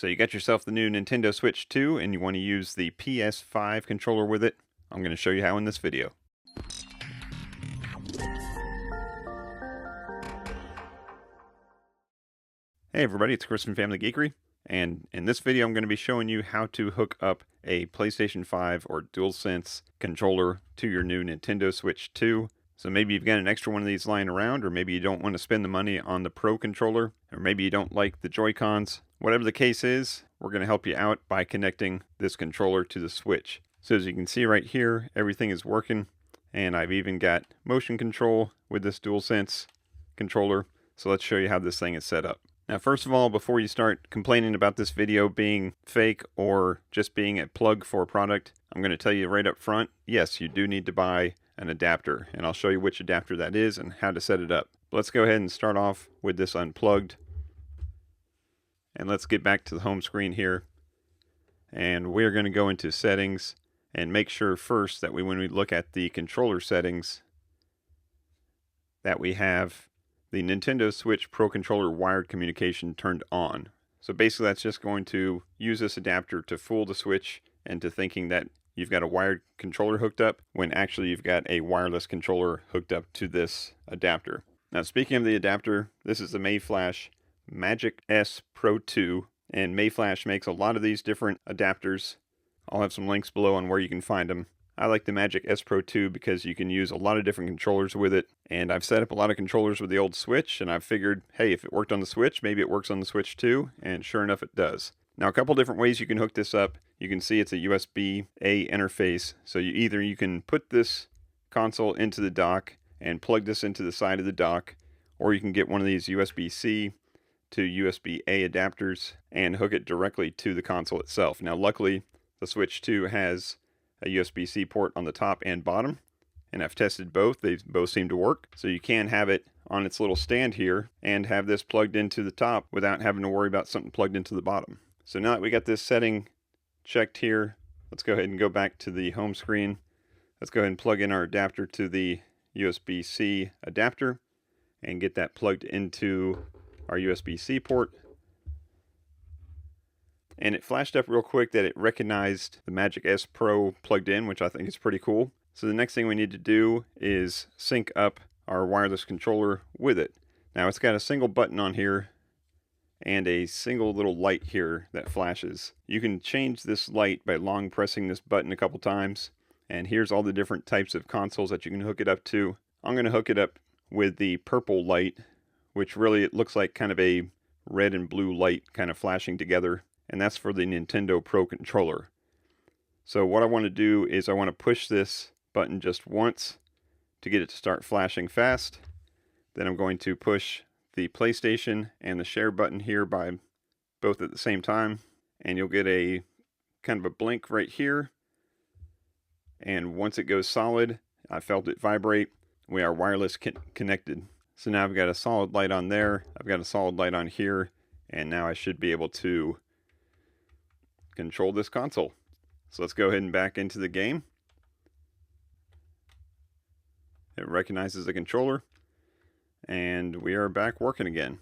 So you got yourself the new Nintendo Switch 2 and you want to use the PS5 controller with it. I'm going to show you how in this video. Hey everybody, it's Chris from FamilyGeekery, and in this video I'm going to be showing you how to hook up a PlayStation 5 or DualSense controller to your new Nintendo Switch 2. So maybe you've got an extra one of these lying around, or maybe you don't want to spend the money on the Pro controller, or maybe you don't like the Joy-Cons. Whatever the case is, we're going to help you out by connecting this controller to the Switch. So as you can see right here, everything is working, and I've even got motion control with this DualSense controller. So let's show you how this thing is set up. Now, first of all, before you start complaining about this video being fake or just being a plug for a product, I'm going to tell you right up front, yes, you do need to buy an adapter, and I'll show you which adapter that is and how to set it up. Let's go ahead and start off with this unplugged, and let's get back to the home screen here, and we're going to go into settings and make sure first that when we look at the controller settings that we have the Nintendo Switch Pro Controller wired communication turned on. So basically that's just going to use this adapter to fool the Switch into thinking that you've got a wired controller hooked up when actually you've got a wireless controller hooked up to this adapter. Now speaking of the adapter, this is the Mayflash Magic-S Pro 2, and Mayflash makes a lot of these different adapters. I'll have some links below on where you can find them. I like the Magic-S Pro 2 because you can use a lot of different controllers with it, and I've set up a lot of controllers with the old Switch, and I've figured, hey, if it worked on the Switch, maybe it works on the Switch too, and sure enough it does. Now a couple different ways you can hook this up. You can see it's a USB-A interface, so you can put this console into the dock and plug this into the side of the dock, or you can get one of these USB-C to USB-A adapters and hook it directly to the console itself. Now luckily, the Switch 2 has a USB-C port on the top and bottom, and I've tested both. They both seem to work. So you can have it on its little stand here and have this plugged into the top without having to worry about something plugged into the bottom. So now that we got this setting checked here, let's go ahead and go back to the home screen. Let's go ahead and plug in our adapter to the USB-C adapter and get that plugged into our USB-C port. And it flashed up real quick that it recognized the Magic-S Pro plugged in, which I think is pretty cool. So the next thing we need to do is sync up our wireless controller with it. Now it's got a single button on here and a single little light here that flashes. You can change this light by long pressing this button a couple times, and here's all the different types of consoles that you can hook it up to. I'm going to hook it up with the purple light, which really it looks like kind of a red and blue light kind of flashing together. And that's for the Nintendo Pro controller. So what I want to do is I want to push this button just once to get it to start flashing fast. Then I'm going to push the PlayStation and the share button here by both at the same time, and you'll get a kind of a blink right here. And once it goes solid, I felt it vibrate. We are wireless connected. So now I've got a solid light on there, I've got a solid light on here, and now I should be able to control this console. So let's go ahead and back into the game. It recognizes the controller, and we are back working again.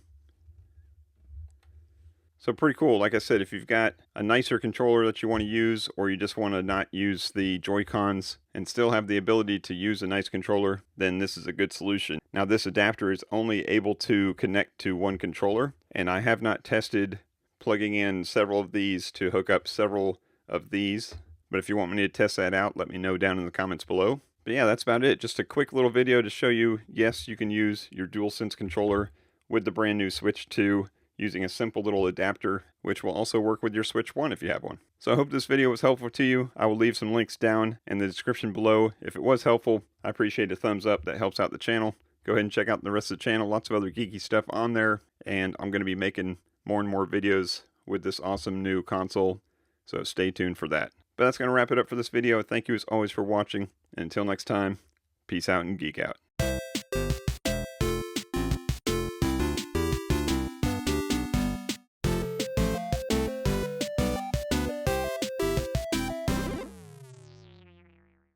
So pretty cool. Like I said, if you've got a nicer controller that you want to use, or you just want to not use the Joy-Cons and still have the ability to use a nice controller, then this is a good solution. Now this adapter is only able to connect to one controller, and I have not tested plugging in several of these to hook up several of these. But if you want me to test that out, let me know down in the comments below. But yeah, that's about it. Just a quick little video to show you, yes, you can use your DualSense controller with the brand new Switch 2 using a simple little adapter, which will also work with your Switch 1 if you have one. So I hope this video was helpful to you. I will leave some links down in the description below. If it was helpful, I appreciate a thumbs up. That helps out the channel. Go ahead and check out the rest of the channel. Lots of other geeky stuff on there, and I'm going to be making more and more videos with this awesome new console, so stay tuned for that. But that's going to wrap it up for this video. Thank you as always for watching, and until next time, peace out and geek out.